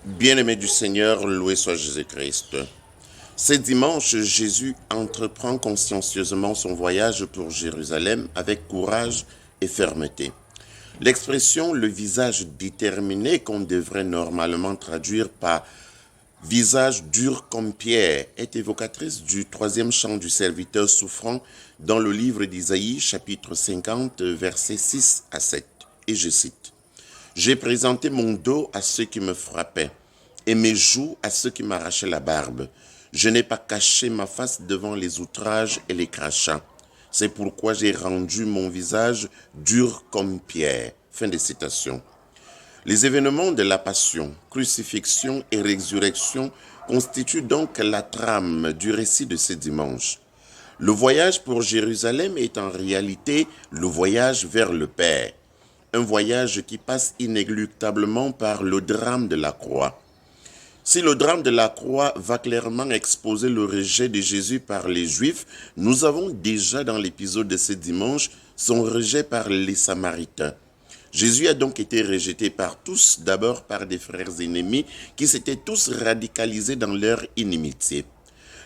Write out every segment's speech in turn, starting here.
Bien-aimé du Seigneur, loué soit Jésus-Christ. Ce dimanche, Jésus entreprend consciencieusement son voyage pour Jérusalem avec courage et fermeté. L'expression le visage déterminé, qu'on devrait normalement traduire par visage dur comme pierre, est évocatrice du troisième chant du serviteur souffrant dans le livre d'Isaïe, chapitre 50, versets 6 à 7. Et je cite: J'ai présenté mon dos à ceux qui me frappaient, et mes joues à ceux qui m'arrachaient la barbe. Je n'ai pas caché ma face devant les outrages et les crachats. C'est pourquoi j'ai rendu mon visage dur comme pierre. Fin de citation. Les événements de la Passion, crucifixion et résurrection constituent donc la trame du récit de ce dimanche. Le voyage pour Jérusalem est en réalité le voyage vers le Père. Un voyage qui passe inéluctablement par le drame de la croix. Si le drame de la croix va clairement exposer le rejet de Jésus par les Juifs, nous avons déjà dans l'épisode de ce dimanche son rejet par les Samaritains. Jésus a donc été rejeté par tous, d'abord par des frères ennemis qui s'étaient tous radicalisés dans leur inimitié.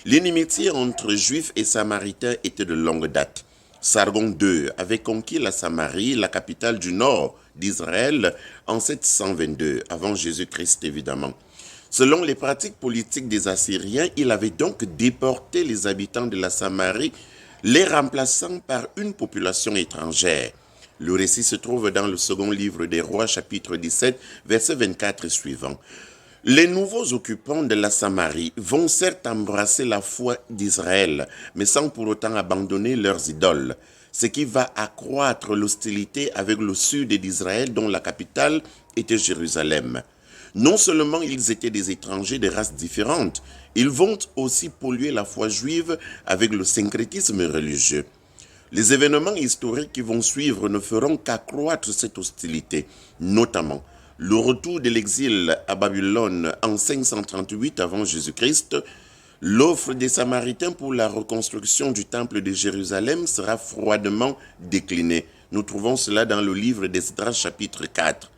L'inimitié entre Juifs et Samaritains était de longue date. Sargon II avait conquis la Samarie, la capitale du nord d'Israël, en 722, avant Jésus-Christ évidemment. Selon les pratiques politiques des Assyriens, il avait donc déporté les habitants de la Samarie, les remplaçant par une population étrangère. Le récit se trouve dans le second livre des Rois, chapitre 17, versets 24 et suivants. Les nouveaux occupants de la Samarie vont certes embrasser la foi d'Israël, mais sans pour autant abandonner leurs idoles, ce qui va accroître l'hostilité avec le sud d'Israël dont la capitale était Jérusalem. Non seulement ils étaient des étrangers de races différentes, ils vont aussi polluer la foi juive avec le syncrétisme religieux. Les événements historiques qui vont suivre ne feront qu'accroître cette hostilité, notamment le retour de l'exil à Babylone en 538 avant Jésus-Christ. L'offre des Samaritains pour la reconstruction du temple de Jérusalem sera froidement déclinée. Nous trouvons cela dans le livre d'Esdras chapitre 4.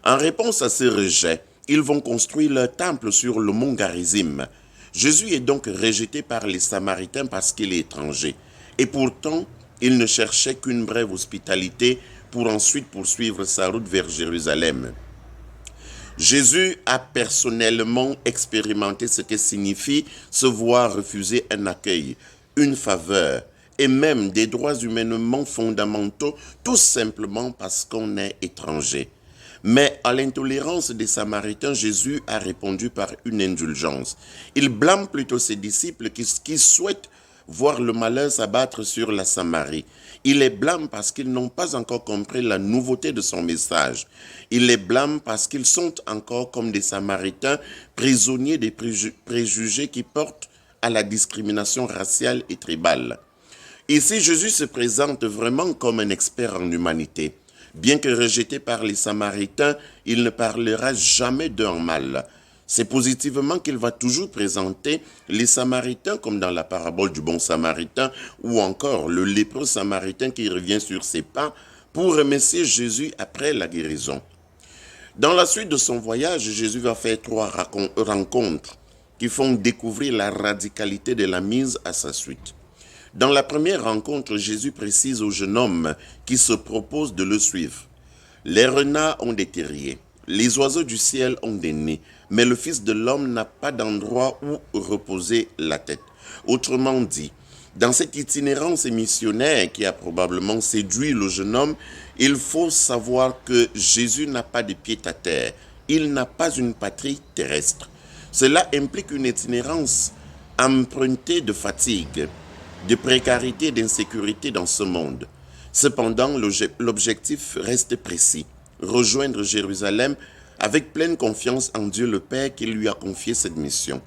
En réponse à ce rejet, ils vont construire leur temple sur le mont Garizim. Jésus est donc rejeté par les Samaritains parce qu'il est étranger. Et pourtant, il ne cherchait qu'une brève hospitalité pour ensuite poursuivre sa route vers Jérusalem. Jésus a personnellement expérimenté ce que signifie se voir refuser un accueil, une faveur et même des droits humainement fondamentaux, tout simplement parce qu'on est étranger. Mais à l'intolérance des Samaritains, Jésus a répondu par une indulgence. Il blâme plutôt ses disciples qui souhaitent voir le malheur s'abattre sur la Samarie. Il les blâme parce qu'ils n'ont pas encore compris la nouveauté de son message. Il les blâme parce qu'ils sont encore comme des Samaritains, prisonniers des préjugés qui portent à la discrimination raciale et tribale. Ici, Jésus se présente vraiment comme un expert en humanité. Bien que rejeté par les Samaritains, il ne parlera jamais d'eux en mal. C'est positivement qu'il va toujours présenter les Samaritains comme dans la parabole du bon Samaritain ou encore le lépreux Samaritain qui revient sur ses pas pour remercier Jésus après la guérison. Dans la suite de son voyage, Jésus va faire 3 rencontres qui font découvrir la radicalité de la mise à sa suite. Dans la première rencontre, Jésus précise au jeune homme qui se propose de le suivre: les renards ont des terriers, les oiseaux du ciel ont des nids, mais le Fils de l'homme n'a pas d'endroit où reposer la tête. Autrement dit, dans cette itinérance missionnaire qui a probablement séduit le jeune homme, il faut savoir que Jésus n'a pas de pied à terre, il n'a pas une patrie terrestre. Cela implique une itinérance empruntée de fatigue, de précarité et d'insécurité dans ce monde. Cependant, l'objectif reste précis: rejoindre Jérusalem avec pleine confiance en Dieu le Père qui lui a confié cette mission.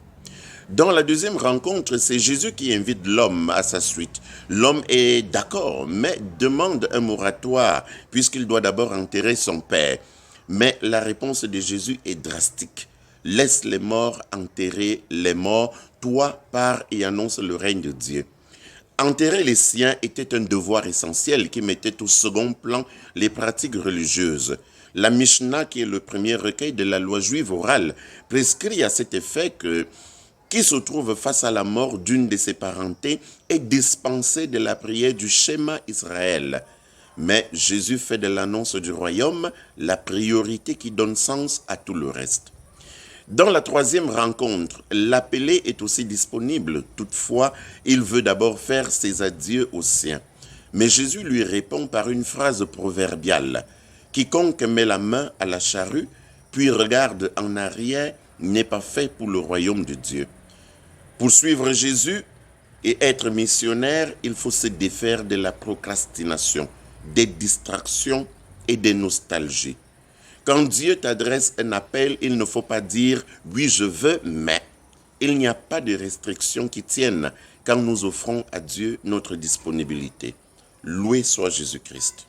Dans la deuxième rencontre, c'est Jésus qui invite l'homme à sa suite. L'homme est d'accord, mais demande un moratoire puisqu'il doit d'abord enterrer son père. Mais la réponse de Jésus est drastique: laisse les morts enterrer les morts, toi pars et annonce le règne de Dieu. Enterrer les siens était un devoir essentiel qui mettait au second plan les pratiques religieuses. La Mishnah, qui est le premier recueil de la loi juive orale, prescrit à cet effet que qui se trouve face à la mort d'une de ses parentés est dispensé de la prière du Shema Israël. Mais Jésus fait de l'annonce du royaume la priorité qui donne sens à tout le reste. Dans la troisième rencontre, l'appelé est aussi disponible. Toutefois, il veut d'abord faire ses adieux aux siens. Mais Jésus lui répond par une phrase proverbiale. « Quiconque met la main à la charrue, puis regarde en arrière, n'est pas fait pour le royaume de Dieu. » Pour suivre Jésus et être missionnaire, il faut se défaire de la procrastination, des distractions et des nostalgies. Quand Dieu t'adresse un appel, il ne faut pas dire « oui, je veux, mais ». Il n'y a pas de restrictions qui tiennent quand nous offrons à Dieu notre disponibilité. Loué soit Jésus-Christ.